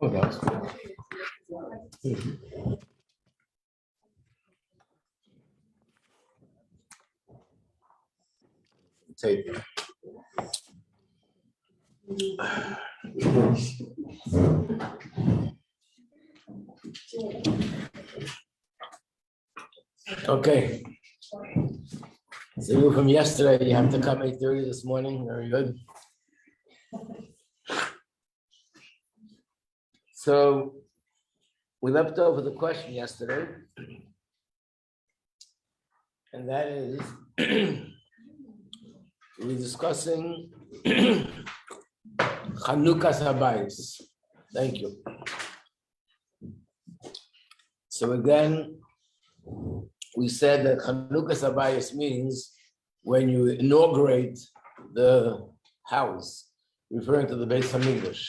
Oh, that's good. Tape. Okay. So you from yesterday, you have to come 8:30 this morning. Very good. So we left over the question yesterday, and that is we're discussing Chanukah Habayis. Thank you. So again, we said that Chanukah Habayis means when you inaugurate the house, referring to the Beis Hamikdash.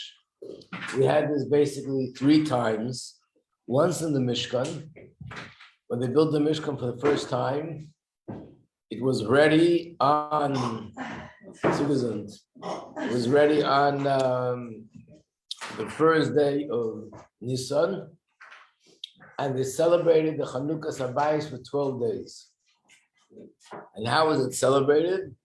We had this basically 3 times. Once in the Mishkan, when they built the Mishkan for the first time, it was ready on it was ready on the first day of Nisan, and they celebrated the Chanukah Habayis for 12 days. And how was it celebrated?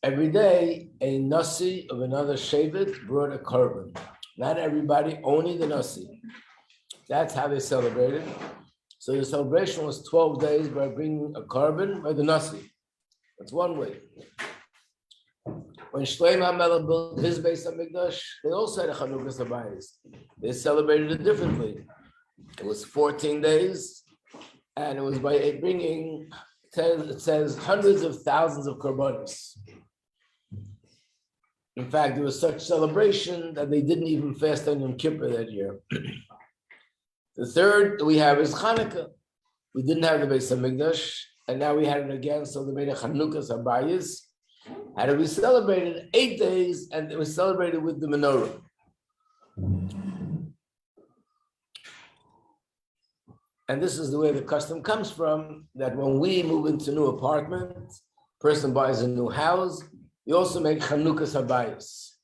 Every day, a nasi of another shevet brought a korban. Not everybody, only the nasi. That's how they celebrated. So the celebration was 12 days by bringing a korban by the nasi. That's one way. When Shlomo HaMelech built his Beis Hamikdash, they also had a Chanukah Habayis. They celebrated it differently. It was 14 days, and it was by bringing, it says hundreds of thousands of korbanos. In fact, there was such celebration that they didn't even fast on Yom Kippur that year. The third we have is Chanukah. We didn't have the Beis Hamikdash, and now we had it again, so they made a Chanukah Habayis. And it was celebrated 8 days, and it was celebrated with the menorah. And this is the way the custom comes from, that when we move into a new apartment, person buys a new house, we also make Chanukah Habayis.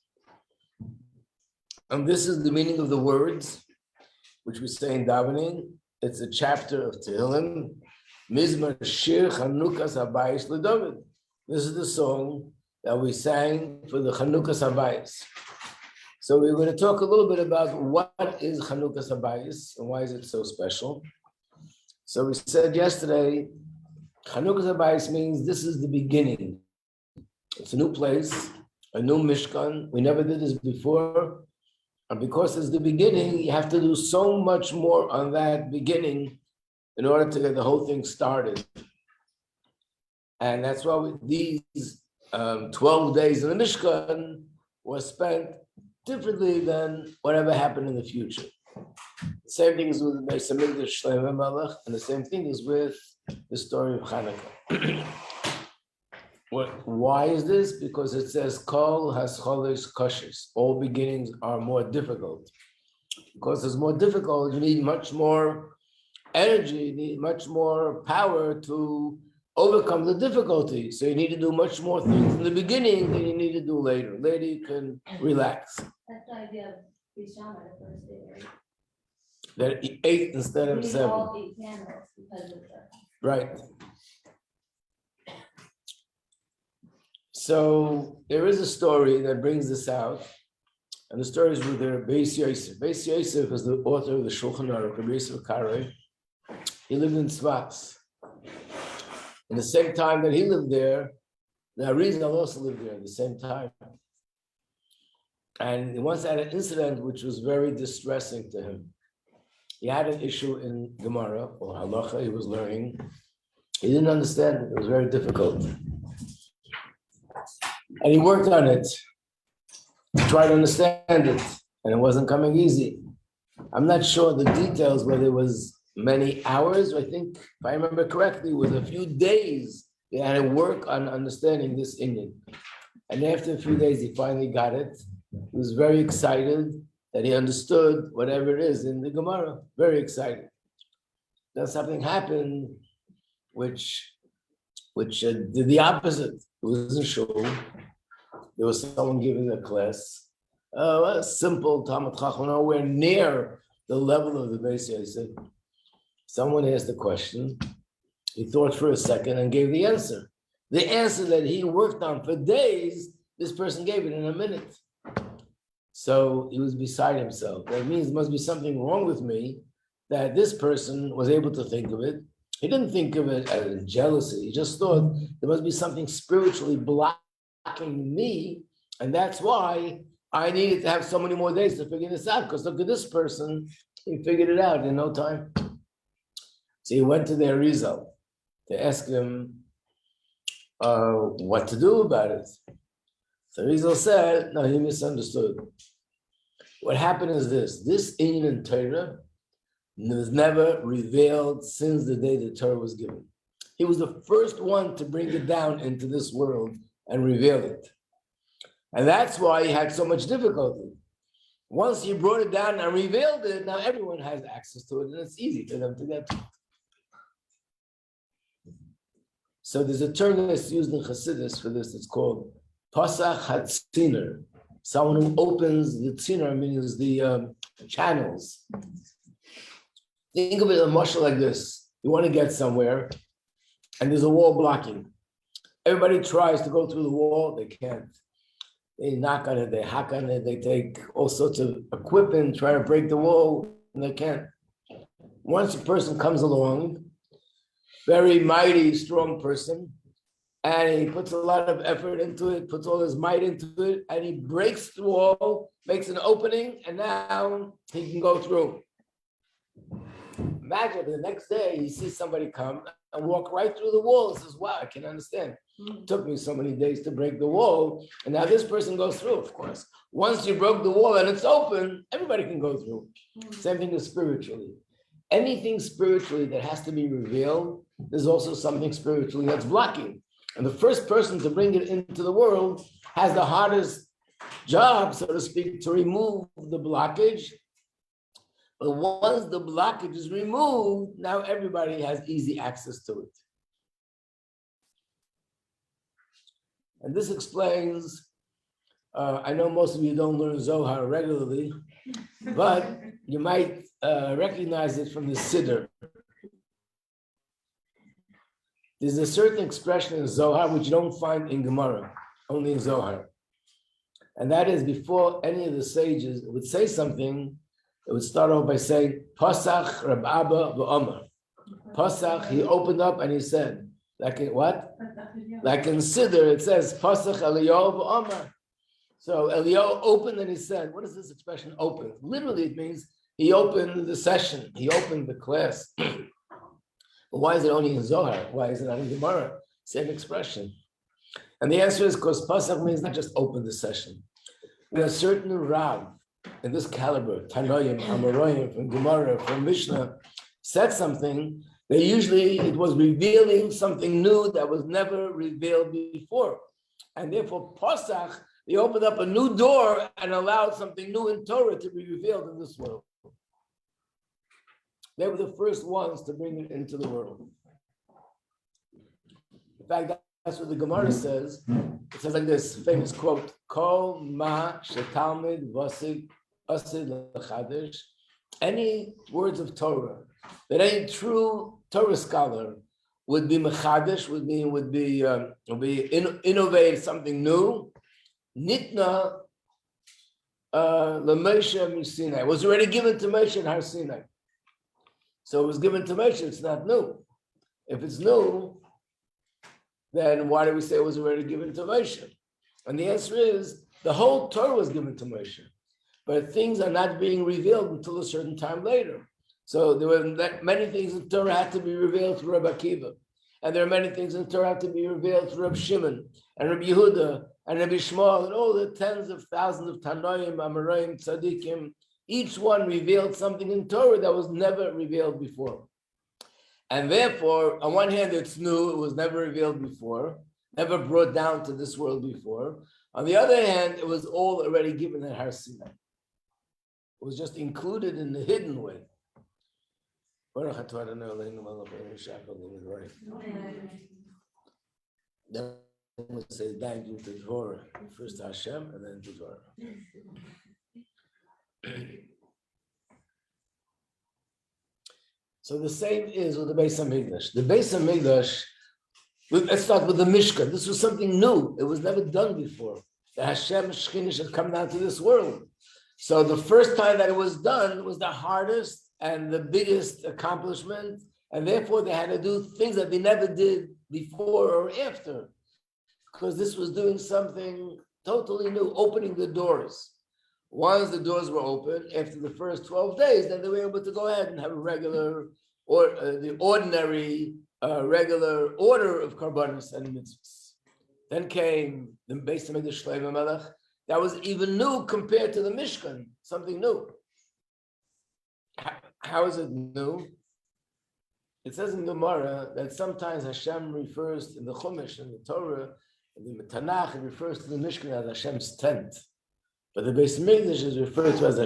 And this is the meaning of the words, which we say in davening. It's a chapter of Tehillim, Mizmar Shir Chanukah Habayis LeDavid. This is the song that we sang for the Chanukah Habayis. So we're going to talk a little bit about what is Chanukah Habayis and why is it so special. So we said yesterday, Chanukah Habayis means this is the beginning. It's a new place, a new Mishkan. We never did this before. And because it's the beginning, you have to do so much more on that beginning in order to get the whole thing started. And that's why these 12 days in the Mishkan was spent differently than whatever happened in the future. The same thing is with the Beis Hamikdash Shlomo HaMelech, and the same thing is with the story of Chanukah. Why is this? Because it says, Kol hascholish koshes. All beginnings are more difficult. Because it's more difficult, you need much more energy, you need much more power to overcome the difficulty. So you need to do much more things in the beginning than you need to do later. Later you can relax. That's the idea of Rishama, the first day, right? That 8 instead of 7. All 8 candles because of the... Right. So there is a story that brings this out, and the story is with the Beis Yosef. Beis Yosef is the author of the Shulchan Aruch, Rabbi Yosef Karei. He lived in Tzfat. In the same time that he lived there, the Arizal also lived there at the same time. And he once had an incident which was very distressing to him. He had an issue in Gemara, or Halacha, he was learning. He didn't understand it. It was very difficult. And he worked on it to try to understand it, and it wasn't coming easy. I'm not sure the details, whether it was many hours. I think, if I remember correctly, it was a few days he had to work on understanding this Indian. And after a few days, he finally got it. He was very excited that he understood whatever it is in the Gemara. Very excited. Then something happened which did the opposite. It was in shul. There was someone giving a class, a simple Talmud Chacham, nowhere near the level of the Beis Yosef. Someone asked a question. He thought for a second and gave the answer. The answer that he worked on for days, this person gave it in a minute. So he was beside himself. That means there must be something wrong with me that this person was able to think of it. He didn't think of it as jealousy. He just thought there must be something spiritually blocking me. And that's why I needed to have so many more days to figure this out. Because look at this person, he figured it out in no time. So he went to the Arizal to ask him what to do about it. So Arizal said, no, he misunderstood. What happened is this Inyan in Torah was never revealed since the day the Torah was given. He was the first one to bring it down into this world and reveal it. And that's why he had so much difficulty. Once he brought it down and revealed it, now everyone has access to it, and it's easy for them to get to it. So there's a term that's used in Chassidus for this. It's called Pasach HaTziner. Someone who opens the tziner, means the channels. Think of it a mashal like this. You want to get somewhere, and there's a wall blocking. Everybody tries to go through the wall, they can't. They knock on it, they hack on it, they take all sorts of equipment, try to break the wall, and they can't. Once a person comes along, very mighty, strong person, and he puts a lot of effort into it, puts all his might into it, and he breaks the wall, makes an opening, and now he can go through. Imagine the next day he sees somebody come and walk right through the wall and says, wow, I can understand. It took me so many days to break the wall, and now this person goes through, of course. Once you broke the wall and it's open, everybody can go through. Same thing as spiritually. Anything spiritually that has to be revealed, there's also something spiritually that's blocking. And the first person to bring it into the world has the hardest job, so to speak, to remove the blockage. But once the blockage is removed, now everybody has easy access to it. And this explains, I know most of you don't learn Zohar regularly, but you might recognize it from the Siddur. There's a certain expression in Zohar which you don't find in Gemara, only in Zohar. And that is before any of the sages would say something, it would start off by saying, Pasach Rab Abba v'Omer. Pasach, he opened up and he said, like in what? Like in Siddur, it says, Pasach Eliyahu v'Omer. So Eliyahu opened and he said, what is this expression, open? Literally it means he opened the session, he opened the class. But why is it only in Zohar? Why is it not in Gemara? Same expression. And the answer is because Pasach means not just open the session. When a certain Rav in this caliber, Tanoim, Amoraim, from Gemara, from Mishnah, said something, it was revealing something new that was never revealed before. And therefore, Pasach, he opened up a new door and allowed something new in Torah to be revealed in this world. They were the first ones to bring it into the world. In fact, that's what the Gemara says. It says like this famous quote, Kol ma shetalmid vasig asid l'chadesh. Any words of Torah that any true Torah scholar would be mechadesh, would be innovate something new. Nitna l'Moshe Sinai was already given to Moshe in Har Sinai. So it was given to Moshe, it's not new. If it's new, then why do we say it was already given to Moshe? And the answer is, the whole Torah was given to Moshe, but things are not being revealed until a certain time later. So there were many things in Torah had to be revealed through Rabbi Akiva, and there are many things in Torah have to be revealed through Rabbi Shimon, and Rabbi Yehuda, and Rabbi Shmuel, and all the tens of thousands of Tanoim, Amoraim, Tzadikim. Each one revealed something in Torah that was never revealed before. And therefore, on one hand, it's new, it was never revealed before, never brought down to this world before. On the other hand, it was all already given at Har Sinai. It was just included in the hidden way. we say thank you to Dvorah, first to Hashem and then to Dvorah. So the same is with the Beis Hamikdash. The Beis Hamikdash, let's start with the Mishkan. This was something new. It was never done before. The Hashem Shechina had come down to this world. So the first time that it was done was the hardest and the biggest accomplishment, and therefore they had to do things that they never did before or after, because this was doing something totally new, opening the doors. Once the doors were open, after the first 12 days, then they were able to go ahead and have a regular, or the ordinary, regular order of karbanos and mitzvahs. Then came the Beis Hamikdash Shlomo Melech. That was even new compared to the Mishkan, something new. How is it new? It says in Gemara that sometimes Hashem refers in the Chumash and the Torah, in the Tanakh, it refers to the Mishkan as Hashem's tent. But the Beis Hamikdash is referred to as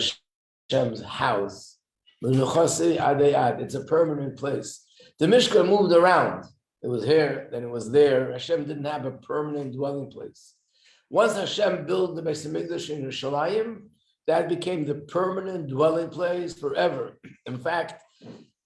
Hashem's house. It's a permanent place. The Mishkan moved around. It was here, then it was there. Hashem didn't have a permanent dwelling place. Once Hashem built the Beis Hamikdash in Yerushalayim, that became the permanent dwelling place forever. In fact,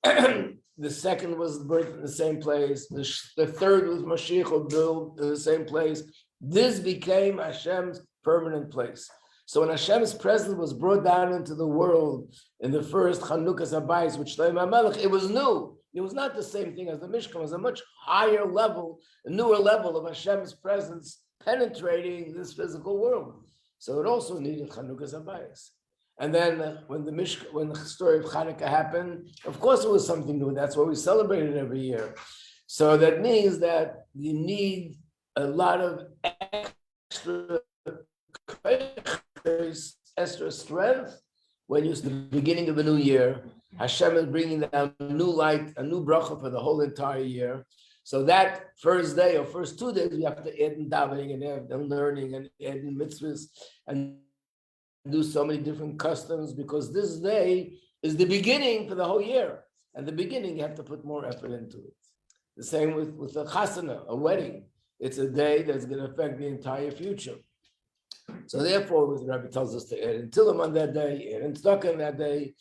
the second was birthed in the same place. The third was Mashiach was built in the same place. This became Hashem's permanent place. So when Hashem's presence was brought down into the world in the first Chanukah Habayis with Shlomo Melech, it was new. It was not the same thing as the Mishkan. It was a much higher level, a newer level of Hashem's presence penetrating this physical world. So it also needed Chanukah Habayis. And then when the story of Chanukah happened, of course it was something new. That's why we celebrate it every year. So that means that you need a lot of extra strength when it's the beginning of a new year. Hashem is bringing down new light, a new bracha for the whole entire year. So that first day or first 2 days, we have to add in davening and add in learning and add in mitzvahs and do so many different customs, because this day is the beginning for the whole year. And the beginning, you have to put more effort into it. The same with a chasana, a wedding. It's a day that's going to affect the entire future. So therefore, the Rabbi tells us to add in Tillim on that day, add in Tzedakah on that day.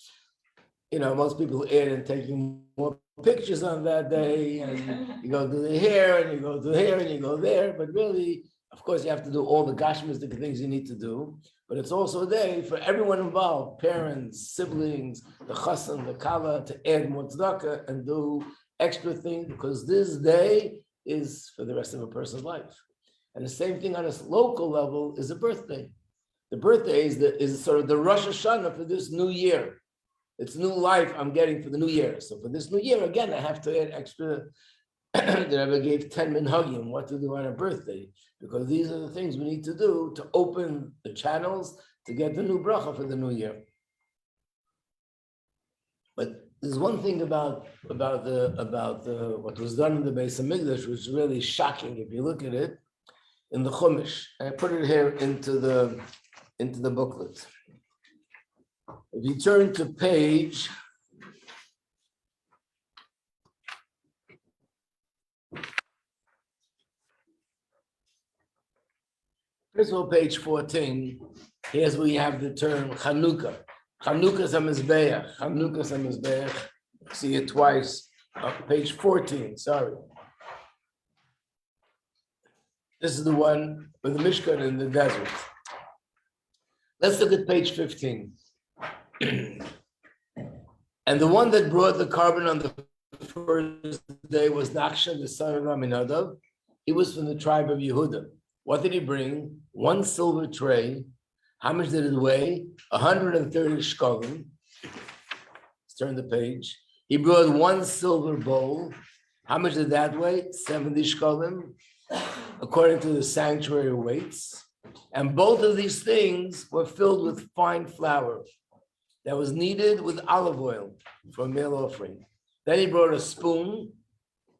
You know, most people add in taking more pictures on that day, and you go do the hair, and you go to here, and you go there. But really, of course, you have to do all the gashmistic things you need to do. But it's also a day for everyone involved, parents, siblings, the chassan, the kala, to add more tzedakah and do extra things, because this day is for the rest of a person's life. And the same thing on a local level is a birthday. The birthday is sort of the Rosh Hashanah for this new year. It's new life I'm getting for the new year. So for this new year, again, I have to add extra. The Rebbe gave 10 minhagim, what to do on a birthday, because these are the things we need to do to open the channels to get the new bracha for the new year. But there's one thing about what was done in the Beis Hamikdash, which is really shocking if you look at it in the Chumash. I put it here into the booklet. If you turn to page 14, here's where you have the term Chanukah. Chanukah's HaMizbeach. Chanukah's HaMizbeach. See it twice. Page 14, sorry. This is the one with the Mishkan in the desert. Let's look at page 15. And the one that brought the carbon on the first day was Nachshon, the son of Aminadav. He was from the tribe of Yehuda. What did he bring? One silver tray. How much did it weigh? 130 shkolim. Let's turn the page. He brought one silver bowl. How much did that weigh? 70 shkolim, according to the sanctuary weights. And both of these things were filled with fine flour that was kneaded with olive oil for a meal offering. Then he brought a spoon.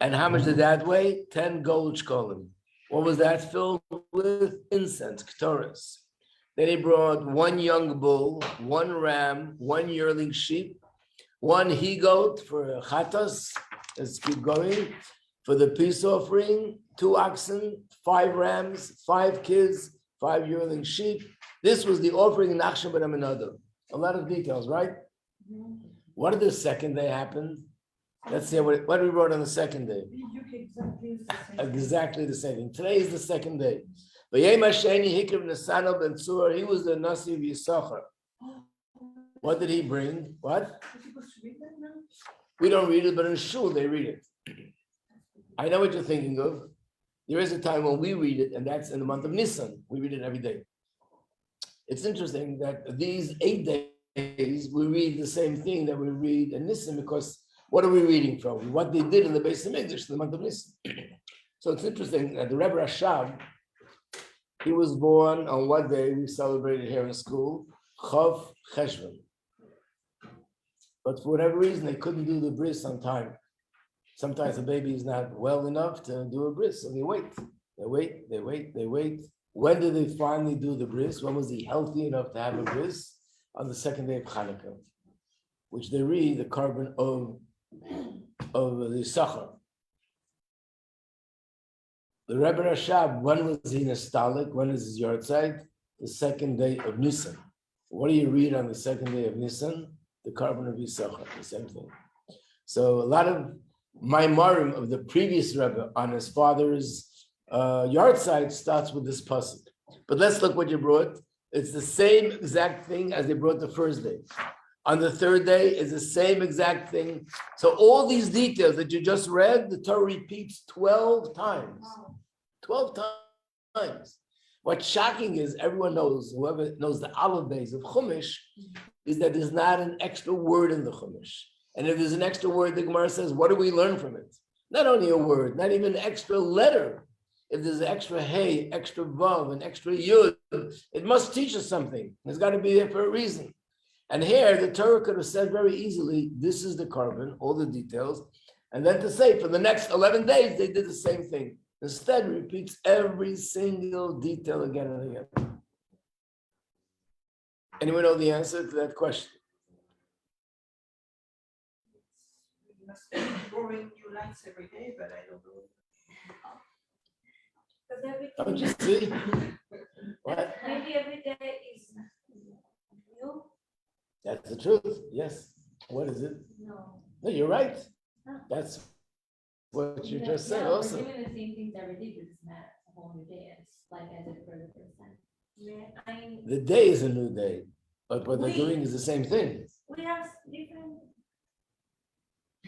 And how much did that weigh? 10 gold shkolim. What was that filled with? Incense, ketores. Then he brought one young bull, one ram, one yearling sheep, one he-goat for chatas. Let's keep going. For the peace offering, 2 oxen, 5 rams, 5 kids, 5 yearling sheep. This was the offering in Nachshon ben Aminadab. A lot of details, right? What did the second day happen? Let's see what we wrote on the second day. Exactly the same thing. Today is the second day. He was the Nasi of Yisachar. What did he bring? What? We don't read it, but in shul they read it. I know what you're thinking of. There is a time when we read it, and that's in the month of Nisan. We read it every day. It's interesting that these 8 days we read the same thing that we read in Nisan, because what are we reading from? What they did in the Beis Hamikdash in the month of Nisan. So it's interesting that the Rebbe Rashab, he was born on what day we celebrated here in school? Chav Cheshvan. But for whatever reason, they couldn't do the bris on time. Sometimes the baby is not well enough to do a bris, so they wait. When did they finally do the bris? When was he healthy enough to have a bris? On the second day of Chanukah, which they read the carbon of the Sachar. The Rebbe Rashab, when was he nostalgic? When is his yahrzeit? The second day of Nisan. What do you read on the second day of Nisan? The carbon of Yisachar, the same thing. So a lot of Maimarim of the previous Rebbe on his father's yahrzeit starts with this pasuk. But let's look what you brought. It's the same exact thing as they brought the first day. On the third day is the same exact thing. So all these details that you just read, the Torah repeats 12 times. 12 times. What's shocking is everyone knows, whoever knows the Aleph Beis of Chumash, is that there's not an extra word in the Chumash. And if there's an extra word, the Gemara says, what do we learn from it? Not only a word, not even an extra letter. If there's an extra hey, extra vav, an extra yud, it must teach us something. It's got to be there for a reason. And here, the Torah could have said very easily, this is the carbon, all the details. And then to say, for the next 11 days, they did the same thing. Instead, it repeats every single detail again and again. Anyone know the answer to that question? You must be drawing new lines every day, but I don't know. Don't you see? What? Maybe every day is new. That's the truth. Yes. What is it? No. No, you're right. That's what you just said also. We're doing the same things every day, but it's not a whole new day. It's like I did for the first time. The day is a new day, but what they're doing is the same thing. We have different.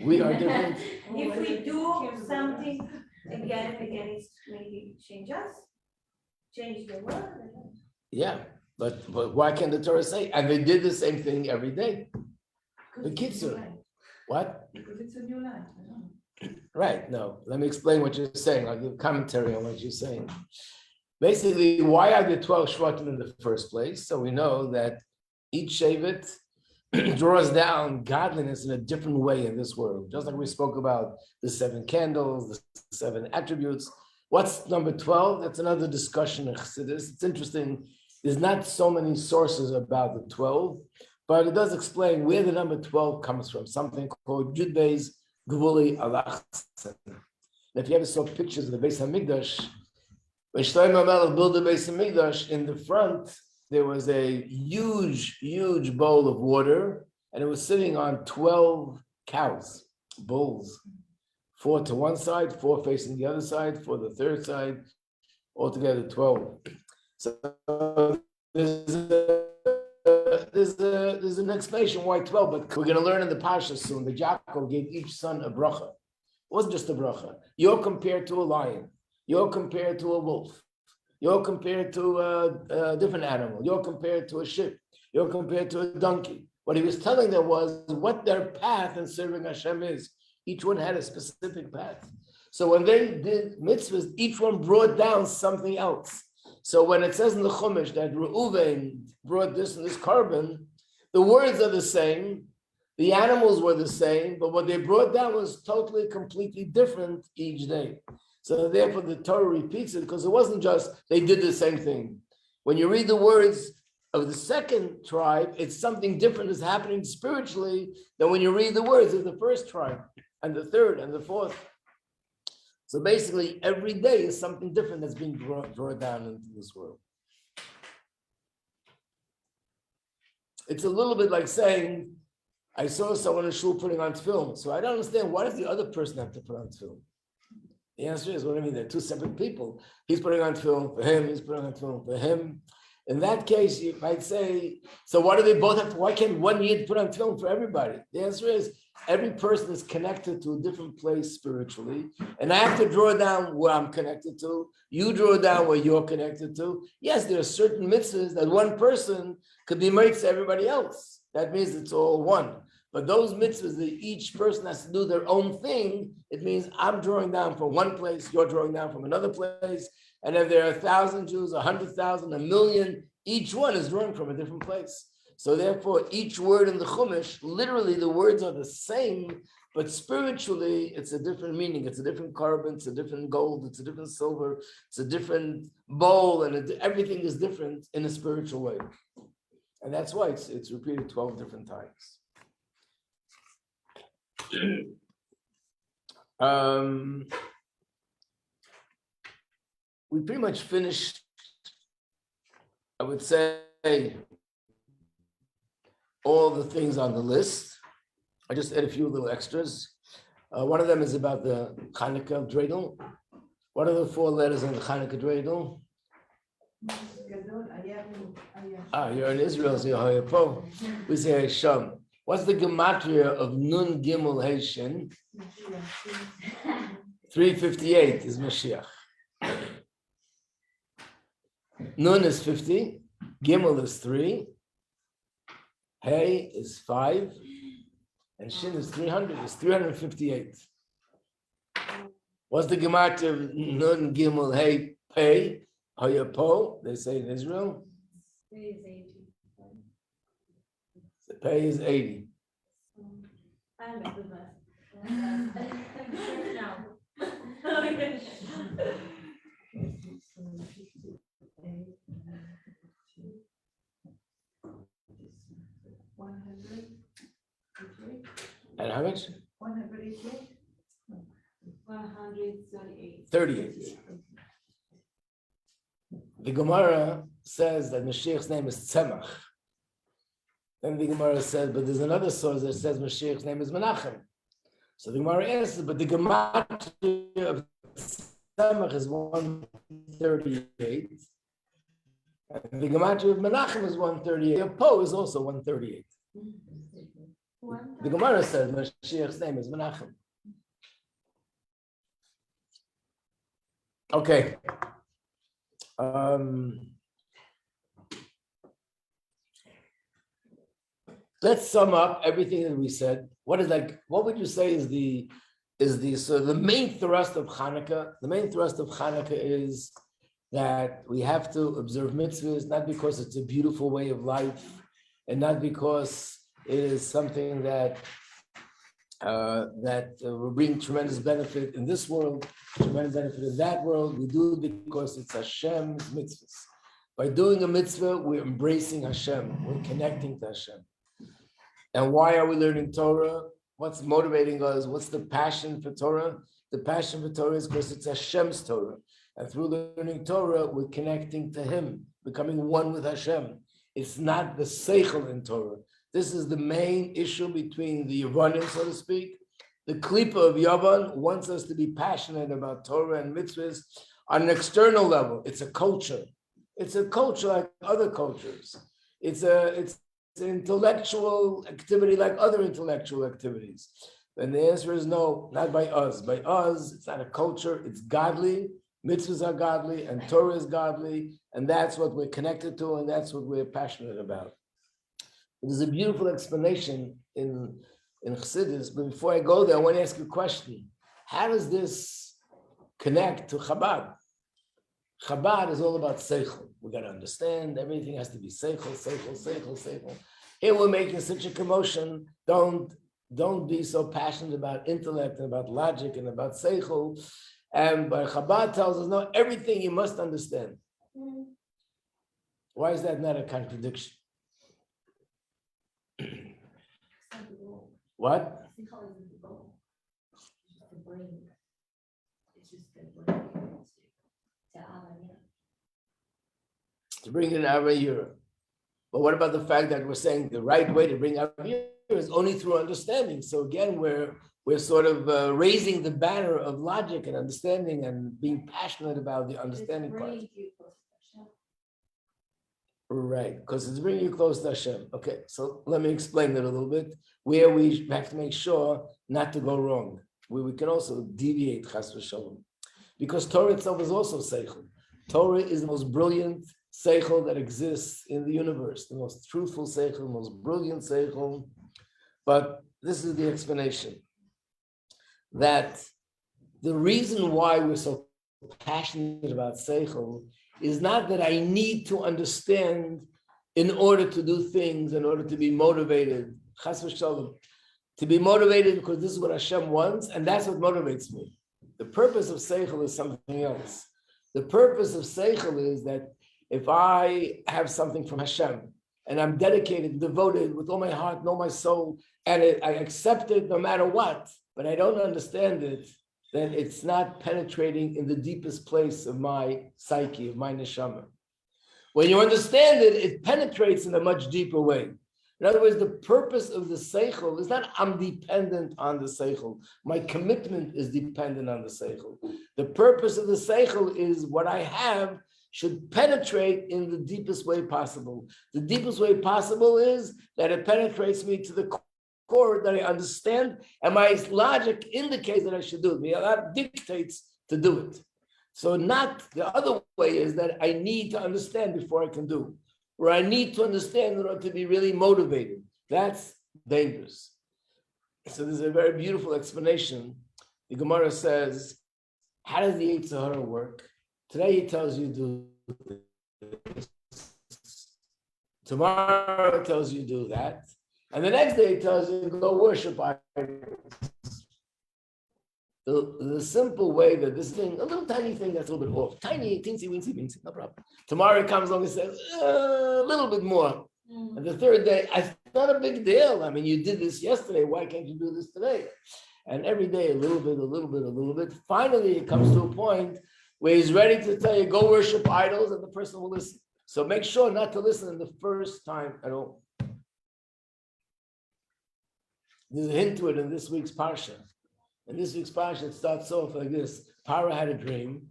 We are different. If we do something again, it's maybe change the word. Yeah, but why can't the Torah say? And they did the same thing every day. The kitzur. What? Because it's a new line. Right. No. Let me explain what you're saying. I'll give commentary on what you're saying. Basically, why are there 12 shvatim in the first place? So we know that each shevet draws down godliness in a different way in this world. Just like we spoke about the 7 candles, the 7 attributes. What's number 12? That's another discussion in Chassidus. It's interesting. There's not so many sources about the 12, but it does explain where the number 12 comes from. Something called Yud Beis Gvuli Alachsen. If you ever saw pictures of the Beis Hamikdash, when Shlomo Melech built the Beis Hamikdash, in the front, there was a huge, huge bowl of water, and it was sitting on 12 cows, bulls, 4 to one side, 4 facing the other side, 4 the third side, altogether 12. So there's an explanation why 12, but we're going to learn in the Pasha soon that Yaakov gave each son a bracha. It wasn't just a bracha. You're compared to a lion. You're compared to a wolf. You're compared to a different animal. You're compared to a sheep. You're compared to a donkey. What he was telling them was what their path in serving Hashem is. Each one had a specific path. So when they did mitzvahs, each one brought down something else. So when it says in the Chumash that Reuven brought this and this carbon, the words are the same, the animals were the same, but what they brought down was totally, completely different each day. So therefore the Torah repeats it because it wasn't just they did the same thing. When you read the words of the second tribe, it's something different is happening spiritually than when you read the words of the first tribe and the third and the fourth. So basically, every day is something different that's being brought down into this world. It's a little bit like saying, I saw someone in shul putting on film, so I don't understand, why does the other person have to put on film? The answer is, what do I mean? They're two separate people. He's putting on film for him, he's putting on film for him. In that case, you might say, so why do they both have to, why can't one Yid put on film for everybody? The answer is, every person is connected to a different place spiritually, and I have to draw down where I'm connected to. You draw down where you're connected to. Yes, there are certain mitzvahs that one person could be made to everybody else. That means it's all one. But those mitzvahs that each person has to do their own thing, it means I'm drawing down from one place, you're drawing down from another place. And if there are 1,000 Jews, 100,000, 1,000,000, each one is drawing from a different place. So therefore, each word in the Chumash, literally the words are the same, but spiritually, it's a different meaning. It's a different carbon, it's a different gold, it's a different silver, it's a different bowl, and everything is different in a spiritual way. And that's why it's repeated 12 different times. We pretty much finished, I would say, all the things on the list. I just add a few little extras. One of them is about the Chanukah dreidel. What are the 4 letters in the Chanukah dreidel? You're in Israel, so you're po. We say Hashem. What's the gematria of Nun Gimel Hey Shin? 358 is Mashiach. Nun is 50, Gimel is 3, Hey is 5, and Shin is 300, is 358. What's the gematria of Nun Gimel Hey Pei? Hayapo, they say in Israel. The Pei is 80. And how much? 138. 38. The Gemara says that Mashiach's name is Tzemach. Then the Gemara says, but there's another source that says Mashiach's name is Menachem. So the Gemara answers, but the gematria of Tzemach is 138. And the gematria of Menachem is 138. The Po is also 138. The Gemara says Mashiach's name is Menachem. Okay. Let's sum up everything that we said. What would you say is the main thrust of Chanukah? The main thrust of Chanukah is that we have to observe mitzvahs, not because it's a beautiful way of life, and not because it is something that will bring tremendous benefit in this world, tremendous benefit in that world. We do it because it's Hashem's mitzvahs. By doing a mitzvah, we're embracing Hashem. We're connecting to Hashem. And why are we learning Torah? What's motivating us? What's the passion for Torah? The passion for Torah is because it's Hashem's Torah. And through learning Torah, we're connecting to Him, becoming one with Hashem. It's not the seichel in Torah. This is the main issue between the Yavanim, so to speak. The klipa of Yavan wants us to be passionate about Torah and mitzvahs on an external level. It's a culture. It's a culture like other cultures. It's an intellectual activity like other intellectual activities. And the answer is no, not by us. By us, it's not a culture, it's godly. Mitzvahs are godly and Torah is godly, and that's what we're connected to, and that's what we're passionate about. There's a beautiful explanation in Chassidus, but before I go there, I want to ask you a question. How does this connect to Chabad? Chabad is all about seichel. We got to understand, everything has to be seichel, seichel, seichel, seichel. Here we're making such a commotion. Don't be so passionate about intellect and about logic and about seichel. But Chabad tells us, no, everything you must understand. Why is that not a contradiction? What? The brain. It's just To bring in Avayira. But what about the fact that we're saying the right way to bring Avayira is only through understanding? So again, we're sort of raising the banner of logic and understanding and being passionate about the understanding part. Right, because it's bringing you close to Hashem. Okay, so let me explain that a little bit. Where we have to make sure not to go wrong, where we can also deviate, chas v'shalom. Because Torah itself is also seichel. Torah is the most brilliant seichel that exists in the universe, the most truthful seichel, the most brilliant seichel. But this is the explanation. That the reason why we're so passionate about seichel is not that I need to understand in order to do things, in order to be motivated, chas v'shalom, to be motivated because this is what Hashem wants, and that's what motivates me. The purpose of seichel is something else. The purpose of seichel is that if I have something from Hashem, and I'm dedicated, devoted with all my heart and all my soul, and I accept it no matter what, but I don't understand it, then it's not penetrating in the deepest place of my psyche, of my neshama. When you understand it, it penetrates in a much deeper way. In other words, the purpose of the seichel is not I'm dependent on the seichel. My commitment is dependent on the seichel. The purpose of the seichel is what I have should penetrate in the deepest way possible. The deepest way possible is that it penetrates me to the core, that I understand, and my logic indicates that I should do it. That dictates to do it. So not the other way is that I need to understand before I can do, or I need to understand in order to be really motivated. That's dangerous. So there's a very beautiful explanation. The Gemara says, how does the Yetzer Hara work? Today it tells you do this. Tomorrow it tells you do that. And the next day it tells you go worship idols. The simple way that this thing, a little tiny thing that's a little bit off, tiny, teensy, weensy, no problem. Tomorrow it comes along and says, a little bit more. And the third day, it's not a big deal. I mean, you did this yesterday, why can't you do this today? And every day, a little bit, a little bit, a little bit. Finally, it comes to a point where he's ready to tell you, go worship idols, and the person will listen. So make sure not to listen the first time at all. There's a hint to it in this week's parsha. In this week's parsha, it starts off like this. Paro had a dream.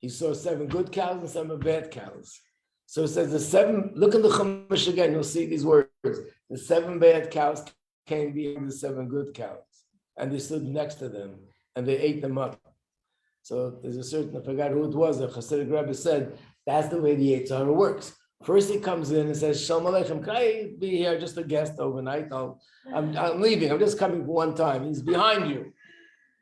He saw 7 good cows and 7 bad cows. So it says the 7, look in the Chumash again, you'll see these words. The 7 bad cows came behind the 7 good cows. And they stood next to them and they ate them up. So there's a certain, I forgot who it was, a Hasidic Rebbe said, that's the way the Yetzer Hara works. First he comes in and says, Shalom Aleichem, can I be here just a guest overnight? I'm leaving, I'm just coming for one time. He's behind you.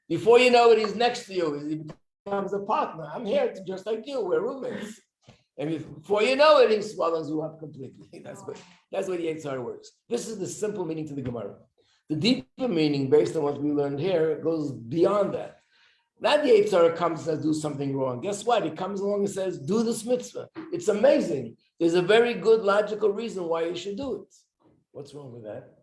Before you know it, he's next to you. He becomes a partner. I'm here just like you, we're roommates. And before you know it, he swallows you up completely. That's what the Yetzer Hara works. This is the simple meaning to the Gemara. The deeper meaning, based on what we learned here, goes beyond that. Not the Yetzer Hara comes and says, do something wrong. Guess what? He comes along and says, do this mitzvah. It's amazing. There's a very good logical reason why you should do it. What's wrong with that?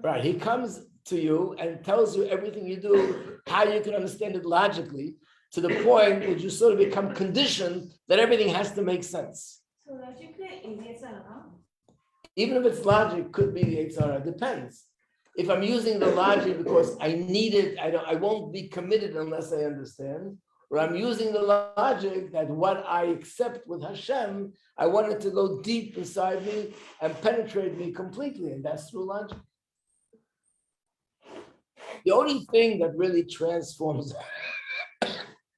Right. He comes to you and tells you everything you do, how you can understand it logically, to the point that you sort of become conditioned that everything has to make sense. So logically is Yetzer Hara? Even if it's logic, could be the Yetzer Hara. Depends. If I'm using the logic because I need it, I won't be committed unless I understand. Or I'm using the logic that what I accept with Hashem, I want it to go deep inside me and penetrate me completely, and that's through logic. The only thing that really transforms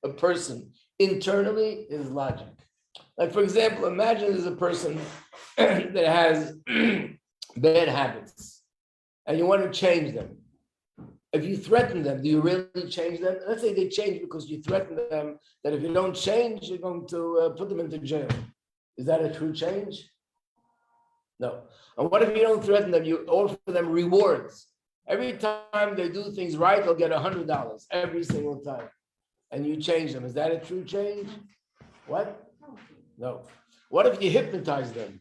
a person internally is logic. Like, for example, imagine there's a person that has bad habits and you want to change them. If you threaten them, do you really change them? Let's say they change because you threaten them that if you don't change, you're going to put them into jail. Is that a true change? No. And what if you don't threaten them? You offer them rewards. Every time they do things right, they'll get $100 every single time. And you change them. Is that a true change? What? No. What if you hypnotize them?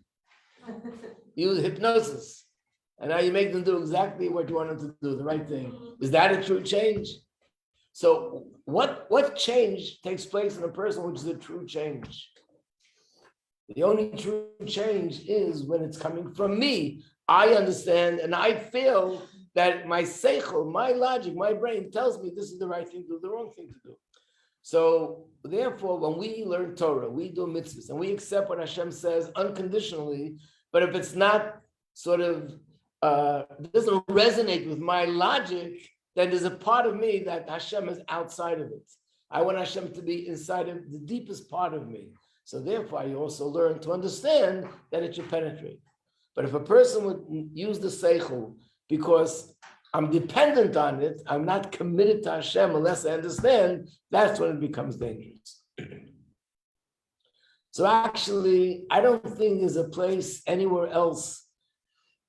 Use hypnosis. And now you make them do exactly what you want them to do, the right thing. Is that a true change? So what change takes place in a person, which is a true change? The only true change is when it's coming from me. I understand and I feel that my seichel, my logic, my brain tells me this is the right thing to do, the wrong thing to do. So therefore, when we learn Torah, we do mitzvahs, and we accept what Hashem says unconditionally, but if it's not sort of, doesn't resonate with my logic, then there's a part of me that Hashem is outside of it. I want Hashem to be inside of the deepest part of me. So therefore, you also learn to understand that it should penetrate. But if a person would use the seichel because I'm dependent on it, I'm not committed to Hashem unless I understand, that's when it becomes dangerous. So actually, I don't think there's a place anywhere else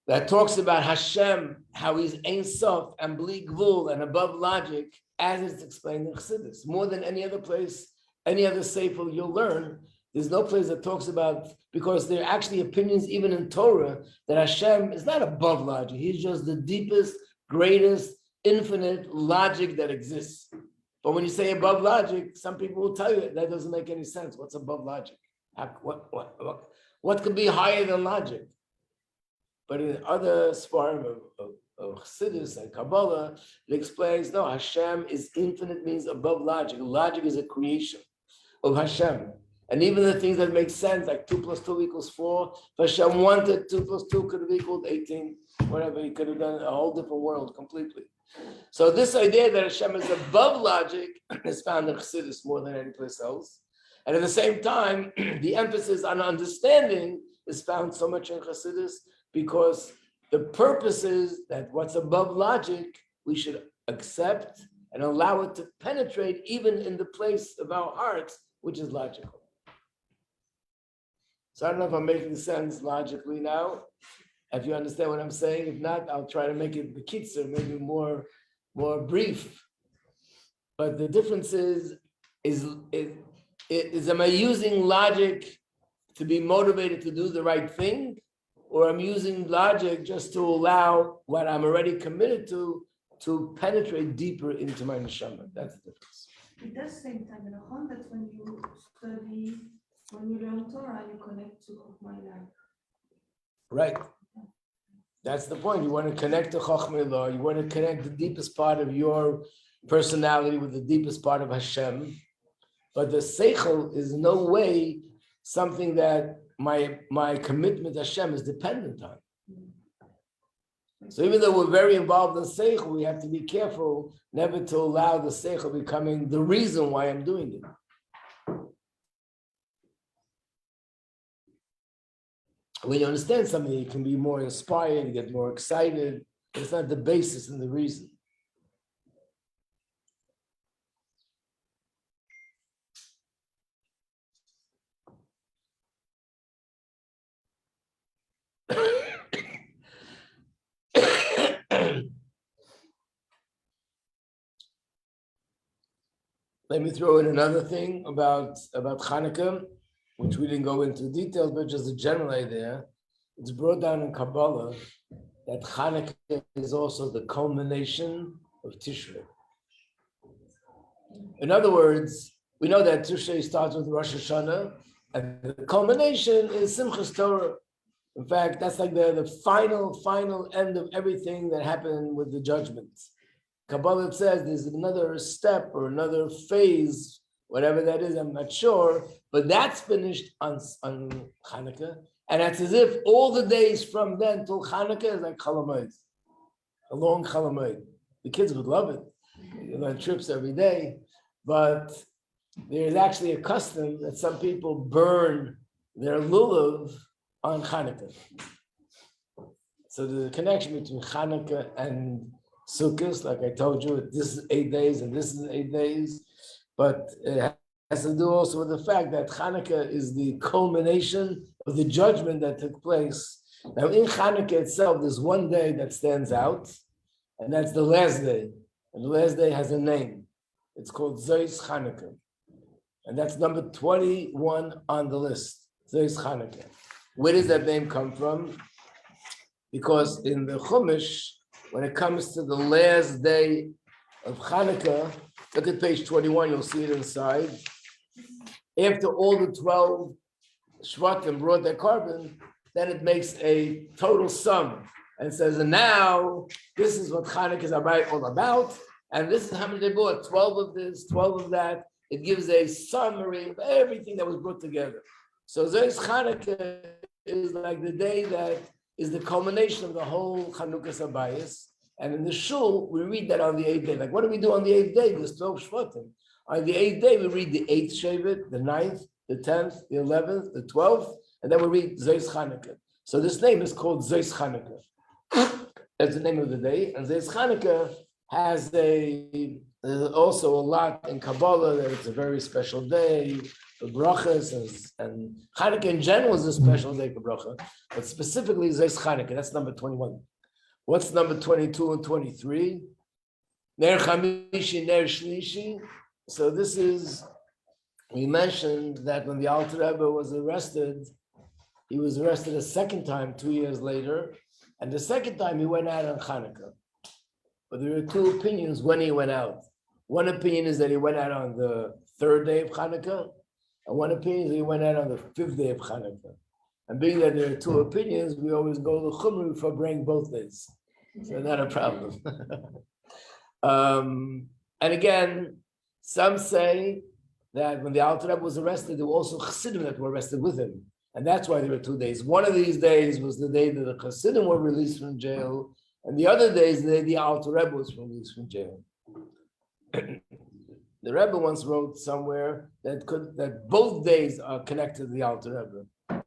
that talks about Hashem, how he's Ein Sof and Bli Gvul and above logic, as it's explained in Chassidus. More than any other place, any other sefer you'll learn, there's no place that talks about, because there are actually opinions even in Torah that Hashem is not above logic. He's just the deepest, greatest, infinite logic that exists. But when you say above logic, some people will tell you that doesn't make any sense. What's above logic? What could be higher than logic? But in other svarim of Chassidus and Kabbalah, it explains, no, Hashem is infinite, means above logic. Logic is a creation of Hashem. And even the things that make sense, like 2 + 2 = 4, if Hashem wanted, 2 + 2 could have equaled 18, whatever, he could have done a whole different world completely. So this idea that Hashem is above logic is found in Chassidus more than any place else. And at the same time, the emphasis on understanding is found so much in Chassidus, because the purpose is that what's above logic, we should accept and allow it to penetrate even in the place of our hearts, which is logical. So I don't know if I'm making sense logically now. If you understand what I'm saying, if not, I'll try to make it bekitzer, maybe more brief. But the difference is am I using logic to be motivated to do the right thing, or I'm using logic just to allow what I'm already committed to penetrate deeper into my neshama? That's the difference. It does same time in a that when you study, when you learn Torah, you connect to my life. Right. That's the point. You want to connect to Chochmei Lo. You want to connect the deepest part of your personality with the deepest part of Hashem. But the seichel is in no way something that my commitment to Hashem is dependent on. So even though we're very involved in seichel, we have to be careful never to allow the seichel becoming the reason why I'm doing it. When you understand something, you can be more inspired, you get more excited. It's not the basis and the reason. Let me throw in another thing about Chanukah, which we didn't go into details, but just a general idea. It's brought down in Kabbalah that Chanukah is also the culmination of Tishrei. In other words, we know that Tishrei starts with Rosh Hashanah, and the culmination is Simchas Torah. In fact, that's like the final end of everything that happened with the judgments. Kabbalah says there's another step or another phase, whatever that is, I'm not sure, but that's finished on Chanukah, and it's as if all the days from then till Chanukah is like Chol Hamoed, a long Chol Hamoed. The kids would love it. You go on trips every day, but there's actually a custom that some people burn their lulav on Chanukah. So the connection between Chanukah and Sukkot, like I told you, this is 8 days and this is 8 days, but it has to do also with the fact that Chanukah is the culmination of the judgment that took place. Now in Chanukah itself, there's one day that stands out, and that's the last day. And the last day has a name. It's called Zois Chanukah. And that's number 21 on the list, Zois Chanukah. Where does that name come from? Because in the Chumash, when it comes to the last day of Chanukah, Look at page 21, you'll see it inside. After all the 12 Shvatim brought their carbon, then it makes a total sum. And says, and now this is what Chanukah is all about. And this is how many they bought, 12 of this, 12 of that. It gives a summary of everything that was brought together. So Zeis Chanukah is like the day that is the culmination of the whole Chanukah Sabayis. And in the shul, we read that on the 8th day. Like, what do we do on the 8th day? There's 12 Shvatim. On the 8th day, we read the 8th Shevet, the 9th, the 10th, the 11th, the 12th, and then we read Zeis Chanukah. So this name is called Zeis Chanukah. That's the name of the day. And Zeis Chanukah has also a lot in Kabbalah that it's a very special day for brachas, and Chanukah in general is a special day for bracha, but specifically Zeis Chanukah. That's number 21. What's number 22 and 23? Ner Chamishi, Ner Shlishi. So this is, we mentioned that when the Alter Rebbe was arrested, he was arrested a second time 2 years later, and the second time he went out on Chanukah. But there are two opinions when he went out. One opinion is that he went out on the 3rd day of Chanukah, and one opinion is that he went out on the 5th day of Chanukah. And being that there are two opinions, we always go to Chumru for bringing both days. So not a problem. And again, some say that when the Alter Rebbe was arrested, there were also Chassidim that were arrested with him. And that's why there were 2 days. One of these days was the day that the Chassidim were released from jail, and the other day is the day the Alter Rebbe was released from jail. The Rebbe once wrote somewhere that both days are connected to the Alter Rebbe.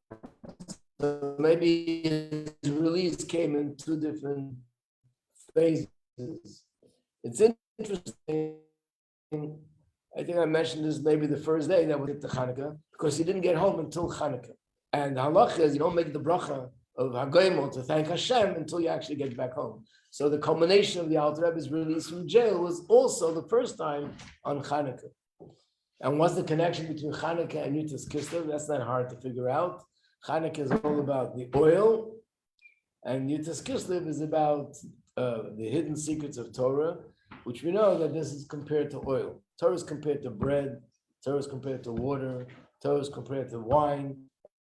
So maybe his release came in 2 different phases. It's interesting. I think I mentioned this maybe the first day that we get to Chanukah, because he didn't get home until Chanukah. And the halacha is you don't make the bracha of Hagoyimel to thank Hashem until you actually get back home. So the culmination of the Alter Rebbe's release from jail was also the first time on Chanukah. And what's the connection between Chanukah and Yutas Kislev? That's not hard to figure out. Chanukah is all about the oil, and Yutas Kislev is about the hidden secrets of Torah, which we know that this is compared to oil. Torah is compared to bread, Torah is compared to water, Torah is compared to wine,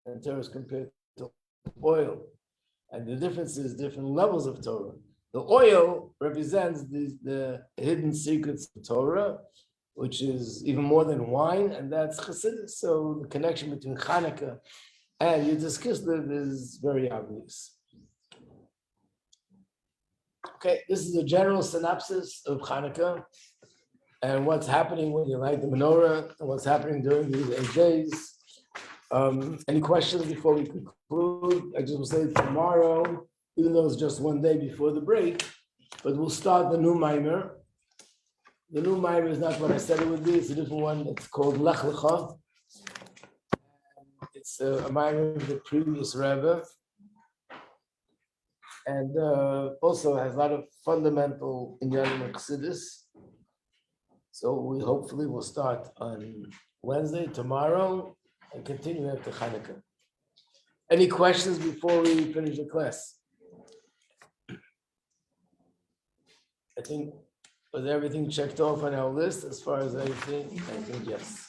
and Torah is compared to oil. And the difference is different levels of Torah. The oil represents the hidden secrets of Torah, which is even more than wine, and that's Chassidus. So the connection between Chanukah and Yudas Kislev is very obvious. Okay, this is a general synopsis of Chanukah and what's happening when you light the menorah and what's happening during these 8 days. Any questions before we conclude? I just will say tomorrow, even though it's just 1 day before the break, but we'll start the new mimer. The new mimer is not what I said it would be. It's a different one. It's called Lech Lecha. It's a mimer of the previous Rebbe. And also has a lot of fundamental inyanim of Chassidus. So we hopefully will start on Wednesday, tomorrow, and continue after Chanukah. Any questions before we finish the class? I think, was everything checked off on our list as far as everything? I think yes.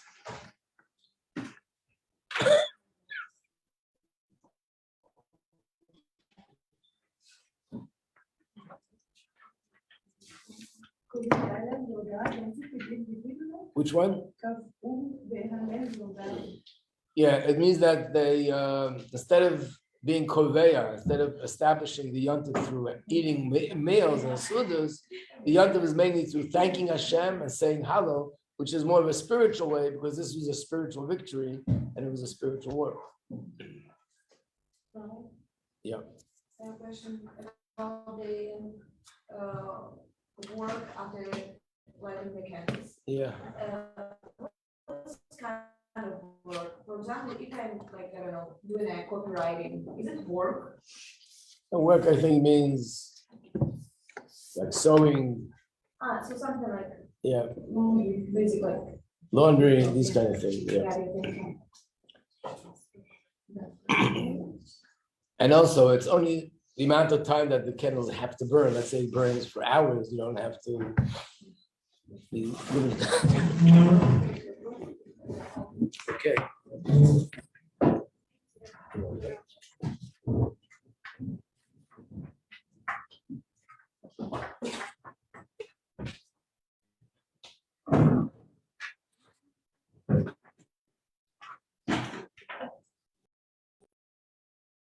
Which one? Yeah, it means that they, instead of being koveya, instead of establishing the yontif through eating meals and sudas, the yontif is mainly through thanking Hashem and saying hello, which is more of a spiritual way because this was a spiritual victory and it was a spiritual war. Yeah. I have a question about the work after lighting the candles. Yeah. What's kind of work? For example, if I'm like, I don't know, doing a copywriting, is it work? And work, I think, means like sewing. So something like Yeah. basically. Laundry, these kind of things. Yeah. And also, it's only the amount of time that the candles have to burn. Let's say it burns for hours. You don't have to Okay.